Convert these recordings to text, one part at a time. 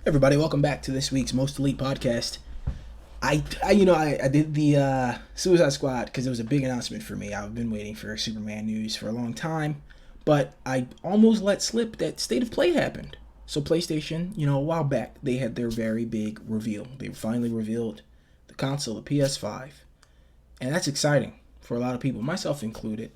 Everybody, welcome back to this week's Most Elite podcast. I did the Suicide Squad because it was a big announcement for me. I've been waiting for Superman news for a long time, but I almost let slip that State of Play happened. So PlayStation, a while back, they had their very big reveal. They finally revealed the console, the PS5, and that's exciting for a lot of people, myself included.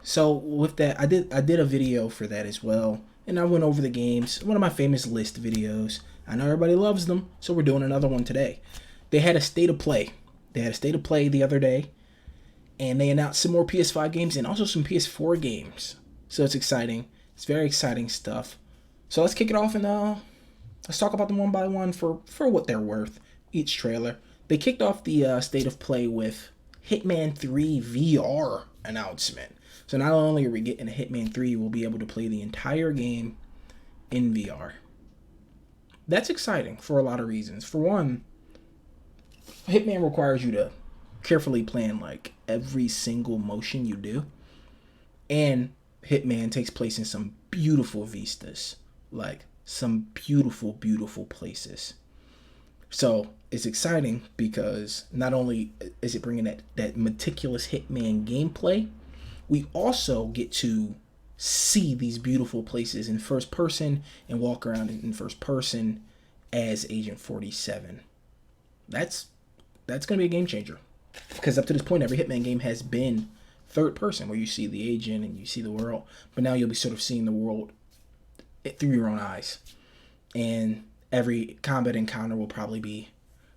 So with that, I did a video for that as well, and I went over the games. One of my famous list videos. I know everybody loves them, so we're doing another one today. They had a state of play. They had a state of play the other day, and they announced some more PS5 games and also some PS4 games. So it's exciting. It's very exciting stuff. So let's kick it off and let's talk about them one by one for what they're worth. Each trailer. They kicked off the state of play with Hitman 3 VR announcement. So not only are we getting a Hitman 3, we'll be able to play the entire game in VR. That's exciting for a lot of reasons. For one, Hitman requires you to carefully plan like every single motion you do. And Hitman takes place in some beautiful vistas. Like some beautiful, beautiful places. So it's exciting because not only is it bringing that meticulous Hitman gameplay, we also get to see these beautiful places in first person and walk around in first person as Agent 47. That's going to be a game changer. Because up to this point, every Hitman game has been third person, where you see the agent and you see the world. But now you'll be sort of seeing the world through your own eyes. And every combat encounter will probably be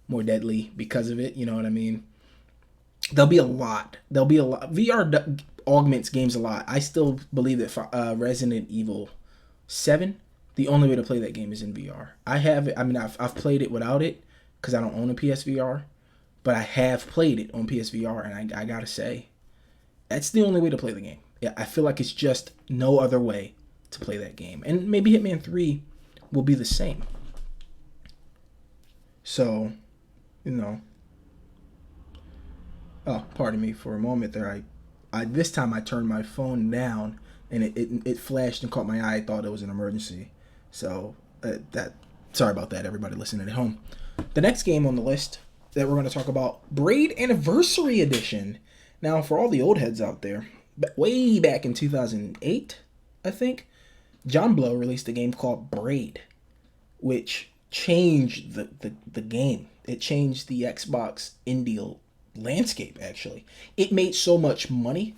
more deadly because of it. You know what I mean? There'll be a lot. VR augments games a lot. I still believe that Resident Evil 7, the only way to play that game is in VR. I've played it without it because I don't own a PSVR, but I have played it on PSVR, and I gotta say, that's the only way to play the game. Yeah, I feel like it's just no other way to play that game. And maybe Hitman 3 will be the same. So, Oh, pardon me for a moment there. I this time I turned my phone down and it flashed and caught my eye. I thought it was an emergency. So sorry about that, everybody listening at home. The next game on the list that we're going to talk about, Braid Anniversary Edition. Now, for all the old heads out there, way back in 2008, I think, John Blow released a game called Braid, which changed the game. It changed the Xbox indie landscape, actually. It made so much money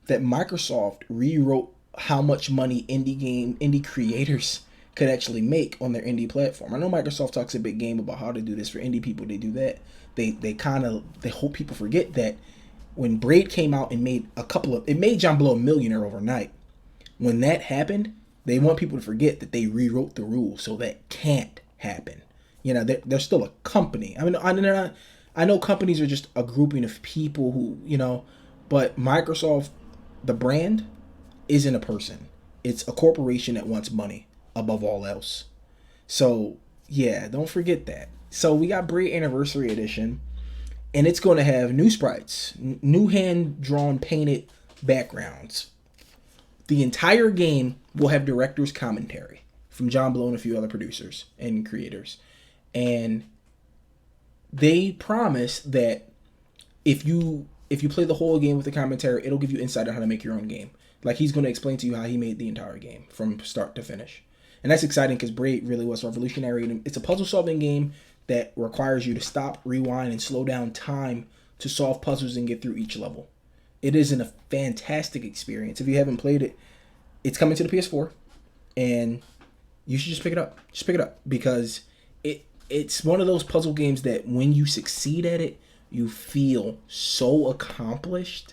that Microsoft rewrote how much money indie creators could actually make on their indie platform. I know Microsoft talks a big game about how to do this for indie people. They do that. They hope people forget that when Braid came out and it made John Blow a millionaire overnight. When that happened, they want people to forget that they rewrote the rules, so that can't happen. They're still a company. I mean, I know companies are just a grouping of people who, but Microsoft, the brand, isn't a person. It's a corporation that wants money above all else. So, yeah, don't forget that. So we got Braid Anniversary Edition, and it's going to have new sprites, new hand-drawn, painted backgrounds. The entire game will have director's commentary from John Blow and a few other producers and creators. And they promise that if you play the whole game with the commentary, it'll give you insight on how to make your own game. Like, he's going to explain to you how he made the entire game from start to finish. And that's exciting because Braid really was revolutionary. It's a puzzle-solving game that requires you to stop, rewind, and slow down time to solve puzzles and get through each level. It is a fantastic experience. If you haven't played it, it's coming to the PS4, and you should just pick it up. Just pick it up because it's one of those puzzle games that when you succeed at it, you feel so accomplished.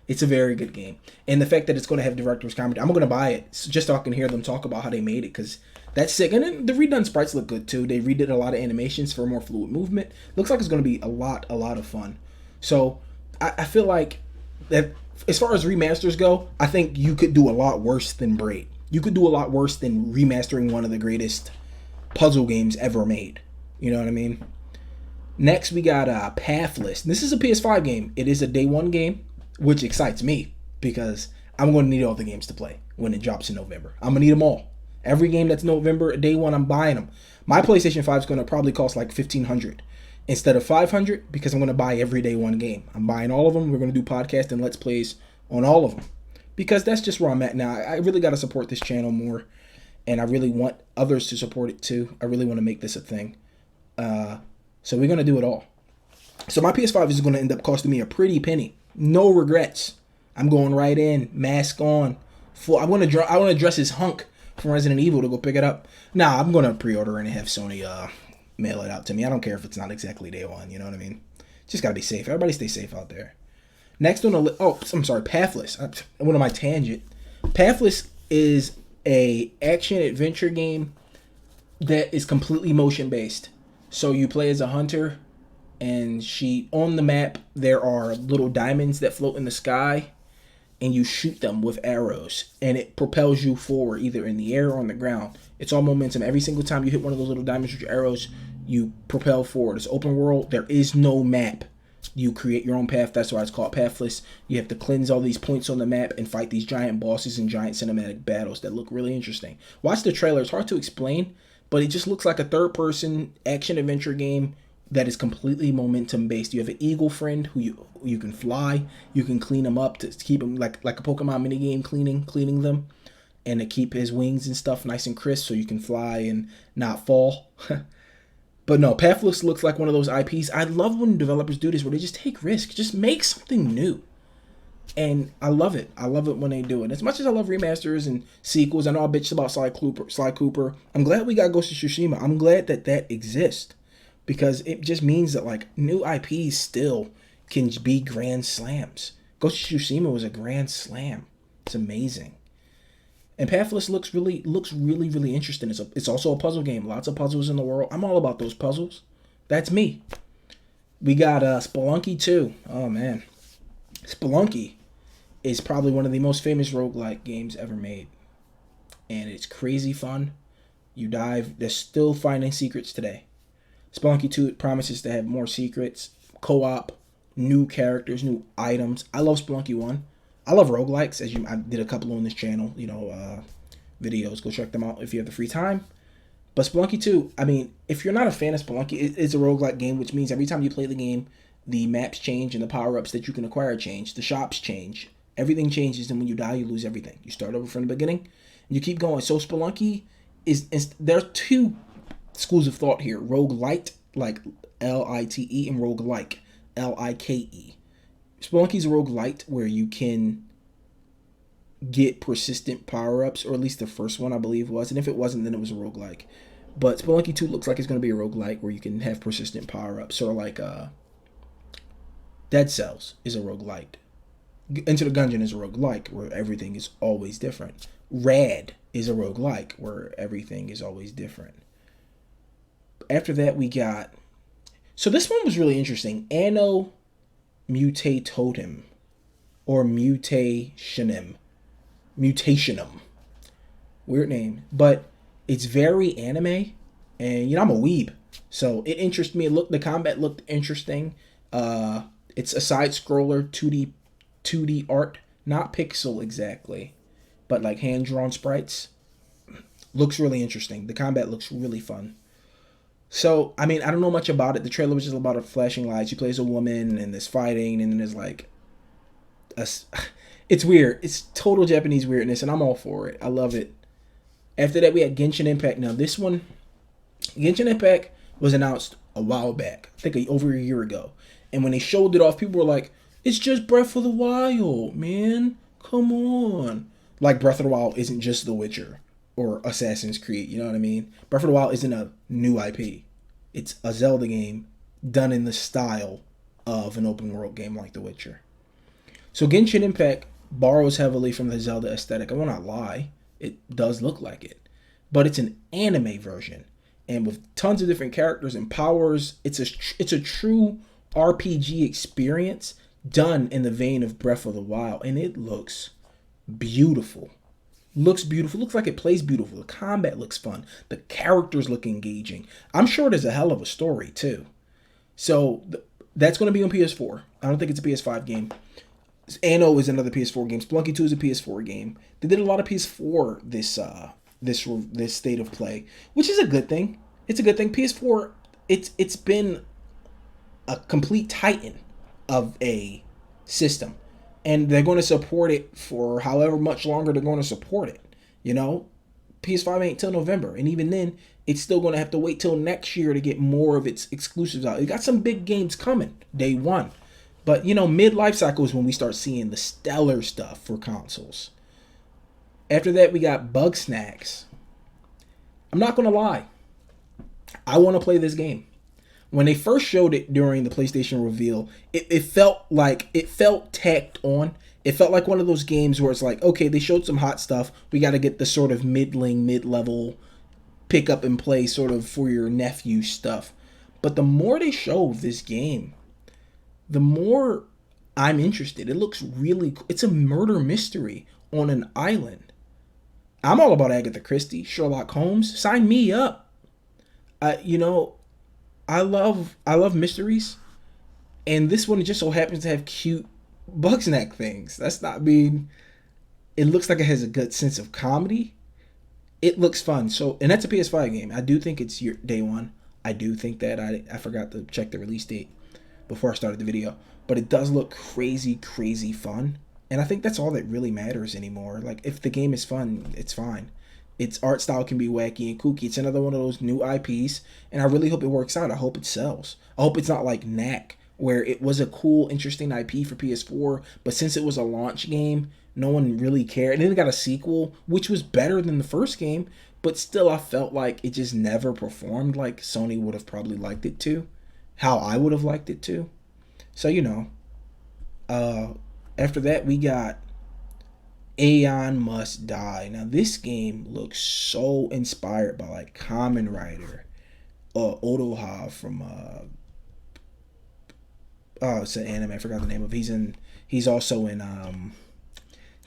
It's a very good game. And the fact that it's going to have director's commentary, I'm going to buy it just so I can hear them talk about how they made it, because that's sick. And then the redone sprites look good too. They redid a lot of animations for more fluid movement. Looks like it's going to be a lot of fun. So I feel like that as far as remasters go, I think you could do a lot worse than Braid. You could do a lot worse than remastering one of the greatest puzzle games ever made. You know what I mean? Next, we got Pathless. This is a PS5 game. It is a day one game, which excites me because I'm going to need all the games to play when it drops in November. I'm going to need them all. Every game that's November day one, I'm buying them. My PlayStation 5 is going to probably cost like 1,500 instead of 500 because I'm going to buy every day one game. I'm buying all of them. We're going to do podcast and let's plays on all of them because that's just where I'm at now. I really got to support this channel more, and I really want others to support it too. I really want to make this a thing. So we're going to do it all. So my PS5 is going to end up costing me a pretty penny. No regrets. I'm going right in, mask on. Full. I want to dress as Hunk from Resident Evil to go pick it up. Nah, I'm going to pre-order and have Sony mail it out to me. I don't care if it's not exactly day one. You know what I mean? Just got to be safe. Everybody stay safe out there. Next on the list. Oh, I'm sorry. Pathless. I went on my tangent. Pathless is a action adventure game that is completely motion based. So you play as a hunter, and on the map there are little diamonds that float in the sky, and you shoot them with arrows, and it propels you forward either in the air or on the ground. It's all momentum. Every single time you hit one of those little diamonds with your arrows, you propel forward. It's open world. There is no map. You create your own path. That's why it's called Pathless. You have to cleanse all these points on the map and fight these giant bosses and giant cinematic battles that look really interesting. Watch the trailer. It's hard to explain, but it just looks like a third-person action-adventure game that is completely momentum-based. You have an eagle friend who you can fly. You can clean him up to keep him like a Pokemon minigame, cleaning them, and to keep his wings and stuff nice and crisp so you can fly and not fall. But no, Pathless looks like one of those IPs. I love when developers do this where they just take risks. Just make something new. And I love it. I love it when they do it. As much as I love remasters and sequels, I know I bitched about Sly Cooper. I'm glad we got Ghost of Tsushima. I'm glad that exists, because it just means that like new IPs still can be grand slams. Ghost of Tsushima was a grand slam. It's amazing. And Pathless looks really interesting. It's also a puzzle game. Lots of puzzles in the world. I'm all about those puzzles. That's me. We got Spelunky 2. Oh man. Spelunky is probably one of the most famous roguelike games ever made. And it's crazy fun. You dive. They're still finding secrets today. Spelunky 2 promises to have more secrets, co-op, new characters, new items. I love Spelunky 1. I love roguelikes, I did a couple on this channel, videos. Go check them out if you have the free time. But Spelunky 2, I mean, if you're not a fan of Spelunky, it's a roguelike game, which means every time you play the game, the maps change and the power-ups that you can acquire change. The shops change. Everything changes, and when you die, you lose everything. You start over from the beginning, and you keep going. So Spelunky there are two schools of thought here. Roguelite, like Lite, and roguelike, Like. Spelunky is a roguelite where you can get persistent power-ups, or at least the first one I believe was, and if it wasn't, then it was a roguelike. But Spelunky 2 looks like it's going to be a roguelike where you can have persistent power-ups, sort of like Dead Cells is a roguelite. Into the Gungeon is a roguelike where everything is always different. Rad is a roguelike where everything is always different. After that we got... So this one was really interesting. Anno Mutatotem, or Mutationum. Weird name, but it's very anime, and I'm a weeb, so it interests me. The combat looked interesting. It's a side scroller, 2D art, not pixel exactly, but like hand drawn sprites. Looks really interesting. The combat looks really fun. So, I mean, I don't know much about it. The trailer was just about a flashing lights. You play as a woman, and there's fighting, and then there's like... It's weird. It's total Japanese weirdness, and I'm all for it. I love it. After that, we had Genshin Impact. Now, this one... Genshin Impact was announced a while back. I think over a year ago. And when they showed it off, people were like, it's just Breath of the Wild, man. Come on. Like, Breath of the Wild isn't just The Witcher or Assassin's Creed, you know what I mean? Breath of the Wild isn't a new IP. It's a Zelda game done in the style of an open world game like The Witcher. So Genshin Impact borrows heavily from the Zelda aesthetic. I will not lie. It does look like it. But it's an anime version. And with tons of different characters and powers, it's a true RPG experience done in the vein of Breath of the Wild. And it looks beautiful. Looks beautiful. Looks like it plays beautiful. The combat looks fun. The characters look engaging. I'm sure there's a hell of a story too. So that's going to be on PS4. I don't think it's a PS5 game. Anno is another PS4 game. Spelunky 2 is a PS4 game. They did a lot of PS4 this this state of play, which is a good thing. It's a good thing. PS4, it's been a complete titan of a system, and they're going to support it for however much longer they're going to support it. You know, PS5 ain't till November, and even then, it's still going to have to wait till next year to get more of its exclusives out. It got some big games coming day one, but you know, mid life cycle is when we start seeing the stellar stuff for consoles. After that, we got Bug Snacks. I'm not going to lie, I want to play this game. When they first showed it during the PlayStation reveal, it felt tacked on. It felt like one of those games where it's like, okay, they showed some hot stuff. We got to get the sort of mid-level, pick up and play sort of for your nephew stuff. But the more they show this game, the more I'm interested. It looks really cool. It's a murder mystery on an island. I'm all about Agatha Christie, Sherlock Holmes. Sign me up. You know, I love mysteries, and this one just so happens to have cute Bugsnack things. That's not being. It looks like it has a good sense of comedy. It looks fun. So, and that's a PS5 game. I do think it's your day one. I do think that I forgot to check the release date before I started the video, but it does look crazy fun, and I think that's all that really matters anymore. Like, if the game is fun, it's fine. Its art style can be wacky and kooky. It's another one of those new IPs, and I really hope it works out. I hope it sells. I hope it's not like Knack, where it was a cool, interesting IP for PS4, but since it was a launch game, no one really cared. And then it got a sequel, which was better than the first game, but still I felt like it just never performed like Sony would have probably liked it to, how I would have liked it to. So, you know, after that we got Aeon Must Die. Now this game looks so inspired by like Kamen Rider, Otoha from it's an anime. I forgot the name of. He's also in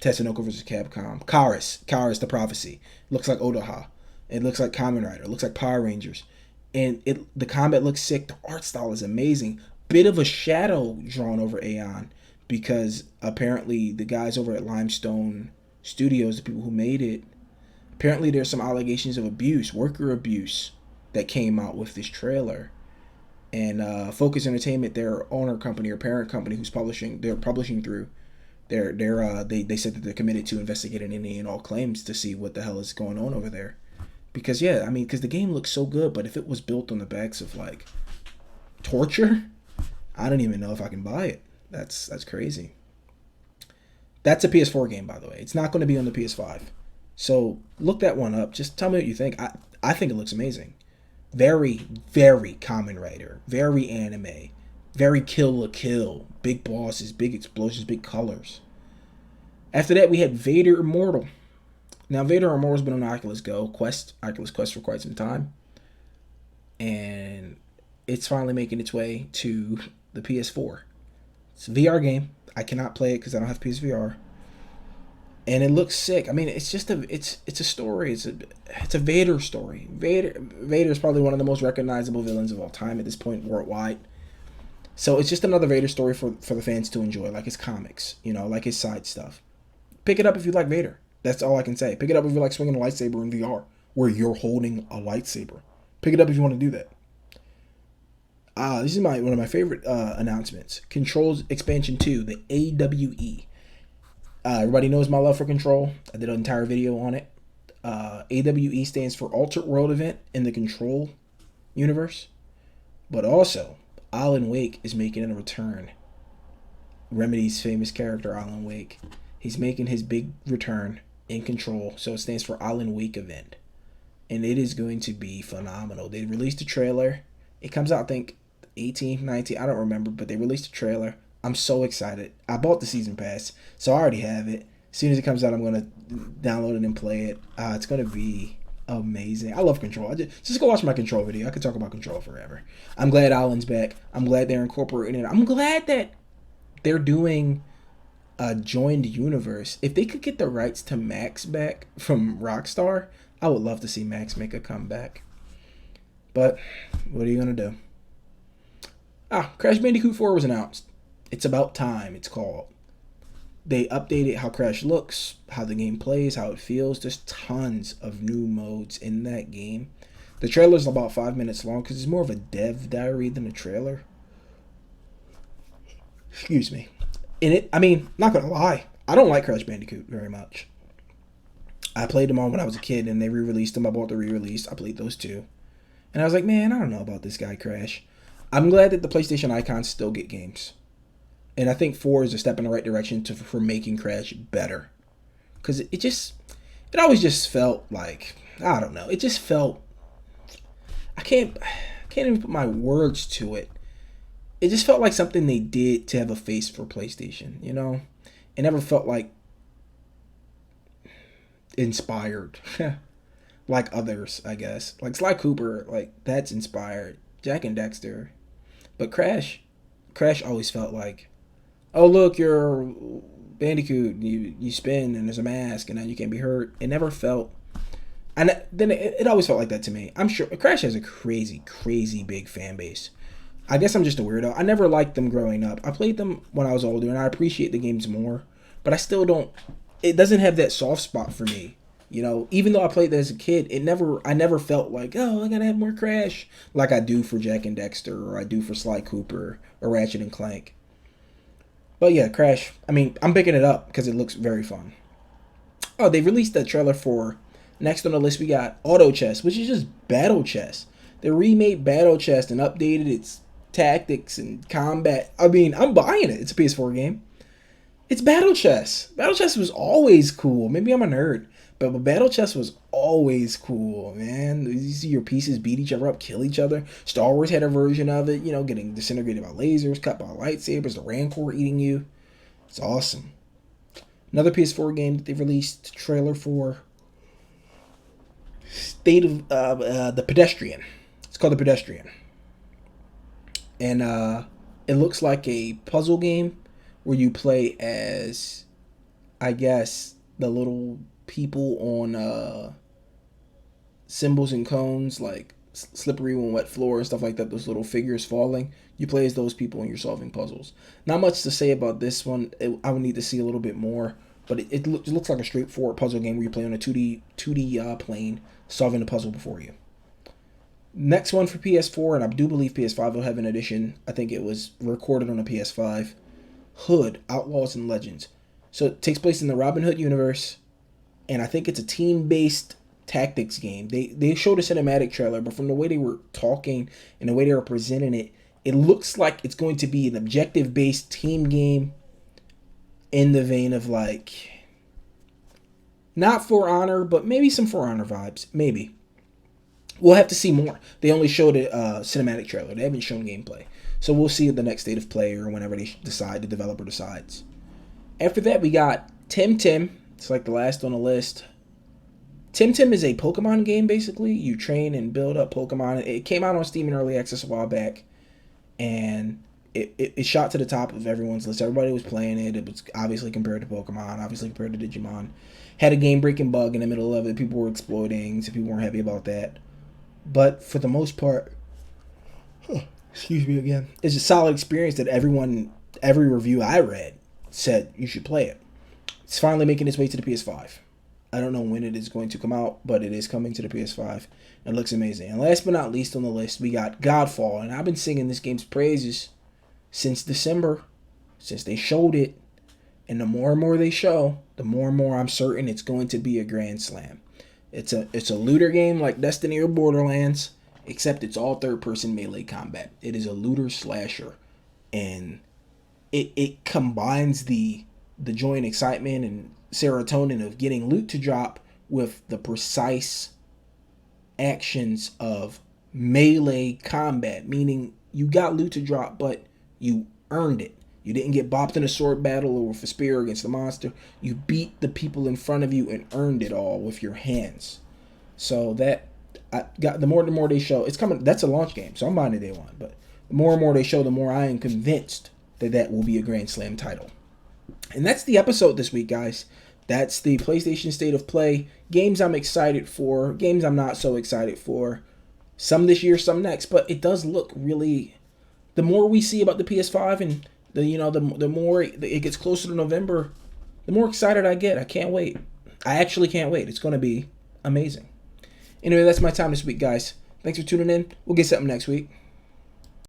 Tatsunoko vs Capcom. Karis the Prophecy. Looks like Otoha. It looks like Kamen Rider. It looks like Power Rangers, and the combat looks sick. The art style is amazing. Bit of a shadow drawn over Aeon, because apparently the guys over at Limestone Studios, the people who made it, apparently there's some allegations of abuse, worker abuse, that came out with this trailer. And Focus Entertainment, their owner company or parent company, they're publishing through, they said that they're committed to investigating any and all claims to see what the hell is going on over there. Because yeah, I mean, because the game looks so good, but if it was built on the backs of like torture, I don't even know if I can buy it. That's crazy. That's a PS4 game, by the way. It's not going to be on the PS5. So look that one up. Just tell me what you think. I think it looks amazing. Very Kamen Rider. Very anime. Very Kill la Kill. Big bosses, big explosions, big colors. After that, we had Vader Immortal. Now, Vader Immortal's been on Oculus Quest for quite some time. And it's finally making its way to the PS4. It's a VR game. I cannot play it because I don't have PSVR. And it looks sick. I mean, it's just it's a story. It's a Vader story. Vader is probably one of the most recognizable villains of all time at this point worldwide. So it's just another Vader story for the fans to enjoy, like his comics, you know, like his side stuff. Pick it up if you like Vader. That's all I can say. Pick it up if you like swinging a lightsaber in VR, where you're holding a lightsaber. Pick it up if you want to do that. This is one of my favorite announcements. Control's Expansion 2, the AWE. Everybody knows my love for Control. I did an entire video on it. AWE stands for Altered World Event in the Control universe. But also, Alan Wake is making a return. Remedy's famous character, Alan Wake. He's making his big return in Control. So it stands for Alan Wake Event. And it is going to be phenomenal. They released a trailer. It comes out, I think, 18, 19, I don't remember, but they released a trailer. I'm so excited. I bought the season pass, so I already have it. As soon as it comes out, I'm going to download it and play it. It's going to be amazing. I love Control. Just go watch my Control video. I could talk about Control forever. I'm glad Alan's back. I'm glad they're incorporating it. I'm glad that they're doing a joined universe. If they could get the rights to Max back from Rockstar, I would love to see Max make a comeback. But what are you going to do? Crash Bandicoot 4 was announced. It's About Time, it's called. They updated how Crash looks, how the game plays, how it feels. There's tons of new modes in that game. The trailer's about 5 minutes long because it's more of a dev diary than a trailer. Excuse me. In it, I mean, not gonna lie, I don't like Crash Bandicoot very much. I played them all when I was a kid, and they re-released them. I bought the re-release. I played those two, and I was like, man, I don't know about this guy Crash. I'm glad that the PlayStation icons still get games, and I think 4 is a step in the right direction for making Crash better. Because it always just felt like, I don't know. It just felt, I can't even put my words to it. It just felt like something they did to have a face for PlayStation. It never felt like inspired like others, I guess. Like Sly Cooper, like that's inspired. Jack and Dexter. But Crash always felt like, oh look, you're Bandicoot. You spin and there's a mask and now you can't be hurt. It never felt, and then it always felt like that to me. I'm sure Crash has a crazy, crazy big fan base. I guess I'm just a weirdo. I never liked them growing up. I played them when I was older, and I appreciate the games more. But I still don't. It doesn't have that soft spot for me. Even though I played that as a kid, I never felt like, oh, I gotta have more Crash, like I do for Jack and Dexter, or I do for Sly Cooper, or Ratchet and Clank. But yeah, Crash. I mean, I'm picking it up because it looks very fun. Oh, they released the trailer for. Next on the list, we got Auto Chess, which is just Battle Chess. They remade Battle Chess and updated its tactics and combat. I mean, I'm buying it. It's a PS4 game. It's Battle Chess. Battle Chess was always cool. Maybe I'm a nerd, but Battle Chess was always cool, man. You see your pieces beat each other up, kill each other. Star Wars had a version of it, getting disintegrated by lasers, cut by lightsabers, the Rancor eating you. It's awesome. Another PS4 game that they released trailer for. State of the Pedestrian. It's called The Pedestrian. And it looks like a puzzle game where you play as, I guess, the little people on symbols and cones, like slippery and wet floor and stuff like that, those little figures falling. You play as those people and you're solving puzzles. Not much to say about this one. I would need to see a little bit more. But it looks like a straightforward puzzle game where you play on a 2D plane, solving the puzzle before you. Next one for PS4, and I do believe PS5 will have an edition. I think it was recorded on a PS5. Hood, Outlaws and Legends. So it takes place in the Robin Hood universe, and I think it's a team-based tactics game. They showed a cinematic trailer, but from the way they were talking and the way they were presenting it, it looks like it's going to be an objective-based team game in the vein of like, not For Honor, but maybe some For Honor vibes. Maybe. We'll have to see more. They only showed a cinematic trailer. They haven't shown gameplay. So we'll see at the next state of play or whenever they decide, the developer decides. After that, we got Tim Tim. It's like the last on the list. Tim Tim is a Pokemon game, basically. You train and build up Pokemon. It came out on Steam in Early Access a while back. And it shot to the top of everyone's list. Everybody was playing it. It was obviously compared to Pokemon, obviously compared to Digimon. Had a game-breaking bug in the middle of it. People were exploiting, so people weren't happy about that. But for the most part, excuse me again, it's a solid experience that every review I read said you should play it. It's finally making its way to the PS5. I don't know when it is going to come out, but it is coming to the PS5. It looks amazing. And last but not least on the list, we got Godfall. And I've been singing this game's praises since December, since they showed it. And the more and more they show, the more and more I'm certain it's going to be a grand slam. It's a looter game like Destiny or Borderlands, except it's all third-person melee combat. It is a looter slasher, and it combines the joy and excitement and serotonin of getting loot to drop with the precise actions of melee combat, meaning you got loot to drop, but you earned it. You didn't get bopped in a sword battle or with a spear against the monster. You beat the people in front of you and earned it all with your hands. So that the more and more they show, it's coming. That's a launch game, so I'm buying it day one. But the more and more they show, the more I am convinced that will be a Grand Slam title. And that's the episode this week, guys. That's the PlayStation State of Play. Games I'm excited for, games I'm not so excited for. Some this year, some next. But it does look really. The more we see about the PS5 and the more it gets closer to November, the more excited I get. I can't wait. I actually can't wait. It's going to be amazing. Anyway, that's my time this week, guys. Thanks for tuning in. We'll get something next week.